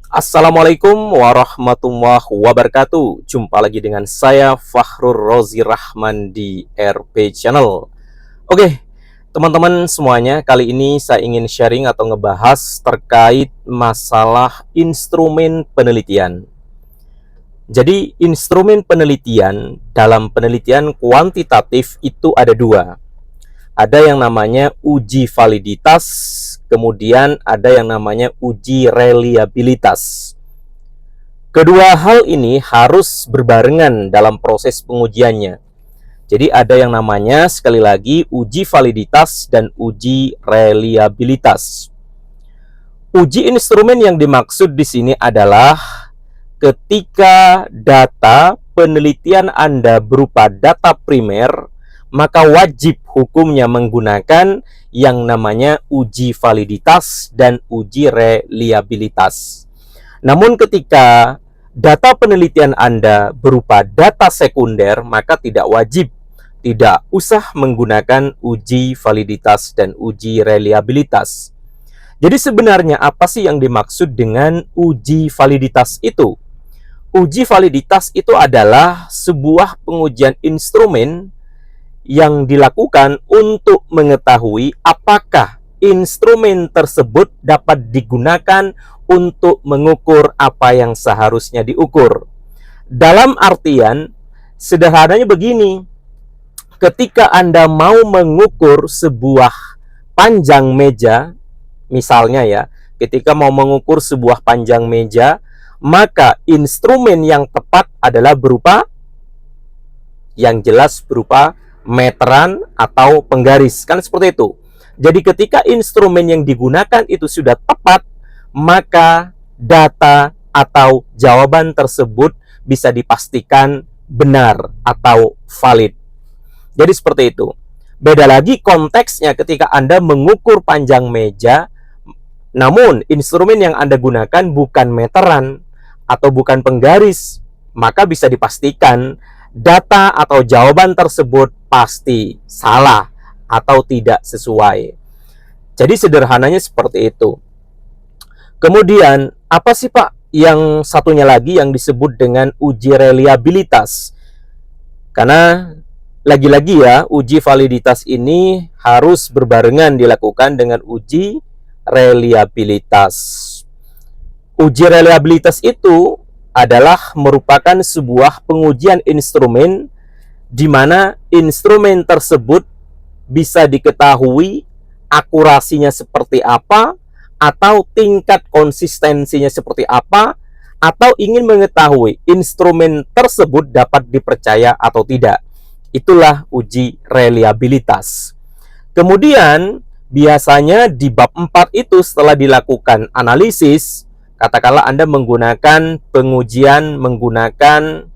Assalamualaikum warahmatullahi wabarakatuh. Jumpa lagi dengan saya Fakhrur Rozi Rahman di RP Channel. Oke, teman-teman semuanya, kali ini saya ingin sharing atau ngebahas terkait masalah instrumen penelitian. Jadi, instrumen penelitian dalam penelitian kuantitatif itu ada dua. Ada yang namanya uji validitas, kemudian ada yang namanya uji reliabilitas. Kedua hal ini harus berbarengan dalam proses pengujiannya. Jadi ada yang namanya, sekali lagi, uji validitas dan uji reliabilitas. Uji instrumen yang dimaksud di sini adalah ketika data penelitian Anda berupa data primer, maka wajib hukumnya menggunakan yang namanya uji validitas dan uji reliabilitas. Namun ketika data penelitian Anda berupa data sekunder, maka tidak wajib, tidak usah menggunakan uji validitas dan uji reliabilitas. Jadi sebenarnya apa sih yang dimaksud dengan uji validitas itu? Uji validitas itu adalah sebuah pengujian instrumen yang dilakukan untuk mengetahui apakah instrumen tersebut dapat digunakan untuk mengukur apa yang seharusnya diukur. Dalam artian, sederhananya begini, ketika Anda mau mengukur sebuah panjang meja, misalnya ya, ketika mau mengukur sebuah panjang meja, maka instrumen yang tepat adalah berupa, yang jelas berupa meteran atau penggaris, kan seperti itu. Jadi ketika instrumen yang digunakan itu sudah tepat, maka data atau jawaban tersebut bisa dipastikan benar atau valid. Jadi seperti itu. Beda lagi konteksnya ketika Anda mengukur panjang meja, namun instrumen yang Anda gunakan bukan meteran atau bukan penggaris, maka bisa dipastikan data atau jawaban tersebut pasti salah atau tidak sesuai. Jadi sederhananya seperti itu. Kemudian, apa sih Pak yang satunya lagi yang disebut dengan uji reliabilitas? Karena lagi-lagi ya, uji validitas ini harus berbarengan dilakukan dengan uji reliabilitas. Uji reliabilitas itu adalah merupakan sebuah pengujian instrumen di mana instrumen tersebut bisa diketahui akurasinya seperti apa, atau tingkat konsistensinya seperti apa, atau ingin mengetahui instrumen tersebut dapat dipercaya atau tidak. Itulah uji reliabilitas. Kemudian biasanya di bab 4 itu setelah dilakukan analisis, katakanlah Anda menggunakan pengujian menggunakan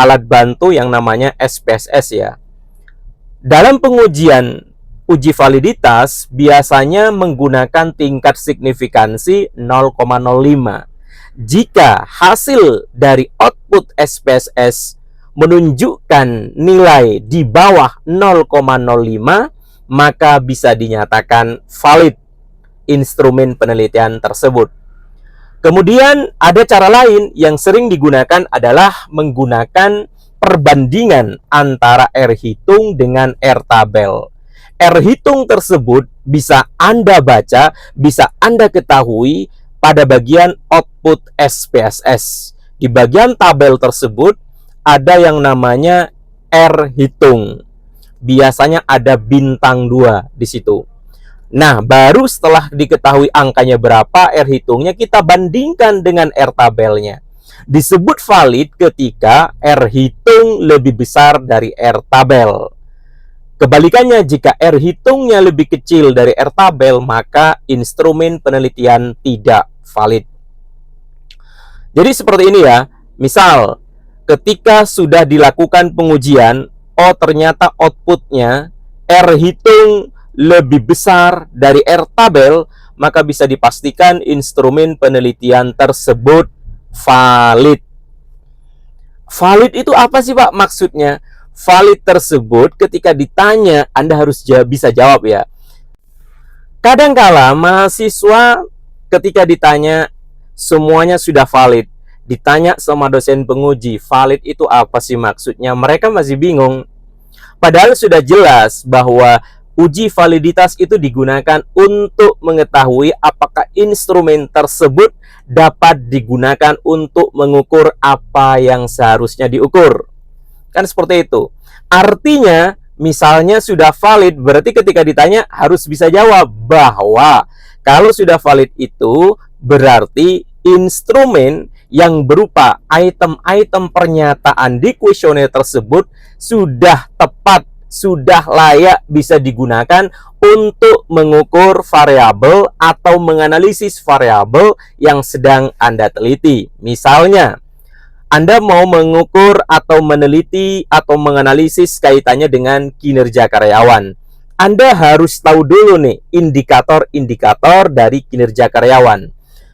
alat bantu yang namanya SPSS ya. Dalam pengujian uji validitas biasanya menggunakan tingkat signifikansi 0,05. Jika hasil dari output SPSS menunjukkan nilai di bawah 0,05, maka bisa dinyatakan valid instrumen penelitian tersebut. Kemudian ada cara lain yang sering digunakan adalah menggunakan perbandingan antara R hitung dengan R tabel. R hitung tersebut bisa Anda baca, bisa Anda ketahui pada bagian output SPSS. Di bagian tabel tersebut ada yang namanya R hitung. Biasanya ada bintang 2 di situ. Nah, baru setelah diketahui angkanya berapa, R hitungnya kita bandingkan dengan R tabelnya. Disebut valid ketika R hitung lebih besar dari R tabel. Kebalikannya, jika R hitungnya lebih kecil dari R tabel, maka instrumen penelitian tidak valid. Jadi seperti ini ya. Misal, ketika sudah dilakukan pengujian, oh ternyata outputnya R hitung lebih besar dari R tabel, maka bisa dipastikan instrumen penelitian tersebut valid. Valid itu apa sih Pak maksudnya? Valid tersebut ketika ditanya Anda harus bisa jawab ya. Kadangkala mahasiswa ketika ditanya semuanya sudah valid. Ditanya sama dosen penguji, valid itu apa sih maksudnya? Mereka masih bingung. Padahal sudah jelas bahwa uji validitas itu digunakan untuk mengetahui apakah instrumen tersebut dapat digunakan untuk mengukur apa yang seharusnya diukur. Kan seperti itu. Artinya, misalnya sudah valid, berarti ketika ditanya harus bisa jawab bahwa kalau sudah valid itu berarti instrumen yang berupa item-item pernyataan di kuesioner tersebut sudah tepat, sudah layak bisa digunakan untuk mengukur variabel atau menganalisis variabel yang sedang Anda teliti. Misalnya, Anda mau mengukur atau meneliti atau menganalisis kaitannya dengan kinerja karyawan. Anda harus tahu dulu nih indikator-indikator dari kinerja karyawan.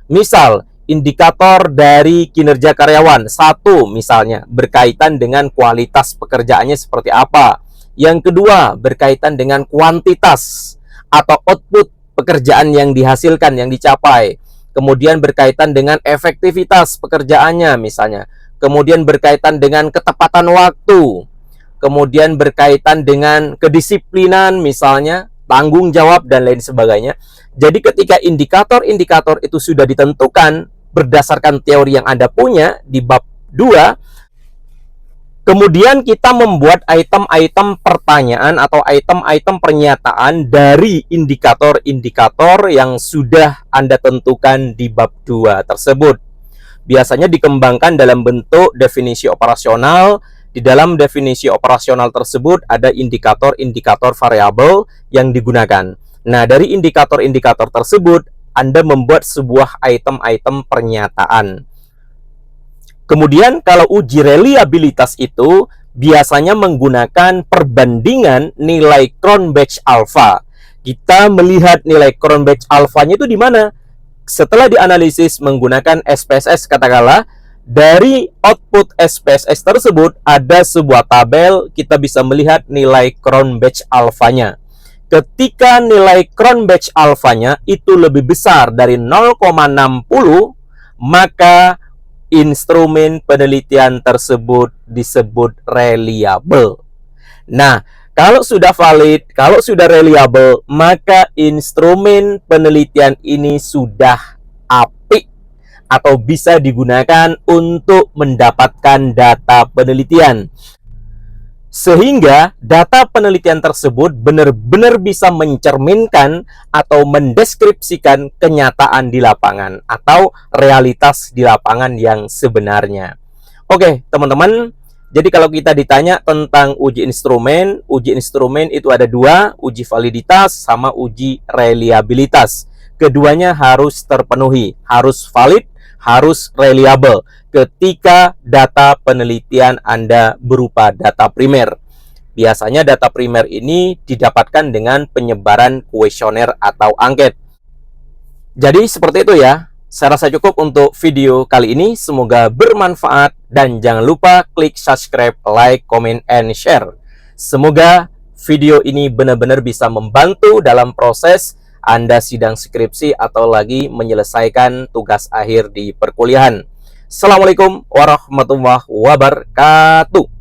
Misal, indikator dari kinerja karyawan, satu misalnya berkaitan dengan kualitas pekerjaannya seperti apa. Yang kedua, berkaitan dengan kuantitas atau output pekerjaan yang dihasilkan, yang dicapai. Kemudian berkaitan dengan efektivitas pekerjaannya misalnya. Kemudian berkaitan dengan ketepatan waktu. Kemudian berkaitan dengan kedisiplinan misalnya, tanggung jawab dan lain sebagainya. Jadi ketika indikator-indikator itu sudah ditentukan berdasarkan teori yang Anda punya di bab 2, kemudian kita membuat item-item pertanyaan atau item-item pernyataan dari indikator-indikator yang sudah Anda tentukan di bab 2 tersebut. Biasanya dikembangkan dalam bentuk definisi operasional. Di dalam definisi operasional tersebut ada indikator-indikator variabel yang digunakan. Nah, dari indikator-indikator tersebut, Anda membuat sebuah item-item pernyataan. Kemudian kalau uji reliabilitas itu biasanya menggunakan perbandingan nilai Cronbach alpha. Kita melihat nilai Cronbach alpha-nya itu di mana? Setelah dianalisis menggunakan SPSS, katakanlah dari output SPSS tersebut ada sebuah tabel, kita bisa melihat nilai Cronbach alpha-nya. Ketika nilai Cronbach alpha-nya itu lebih besar dari 0,60, maka instrumen penelitian tersebut disebut reliable. Nah, kalau sudah valid, kalau sudah reliable, maka instrumen penelitian ini sudah apik atau bisa digunakan untuk mendapatkan data penelitian. Sehingga data penelitian tersebut benar-benar bisa mencerminkan atau mendeskripsikan kenyataan di lapangan atau realitas di lapangan yang sebenarnya. Oke, teman-teman. Jadi kalau kita ditanya tentang uji instrumen itu ada dua, uji validitas sama uji reliabilitas. Keduanya harus terpenuhi, harus valid, harus reliable ketika data penelitian Anda berupa data primer. Biasanya data primer ini didapatkan dengan penyebaran kuesioner atau angket. Jadi seperti itu ya. Saya rasa cukup untuk video kali ini. Semoga bermanfaat dan jangan lupa klik subscribe, like, comment, and share. Semoga video ini benar-benar bisa membantu dalam proses Anda sidang skripsi atau lagi menyelesaikan tugas akhir di perkuliahan. Assalamualaikum warahmatullahi wabarakatuh.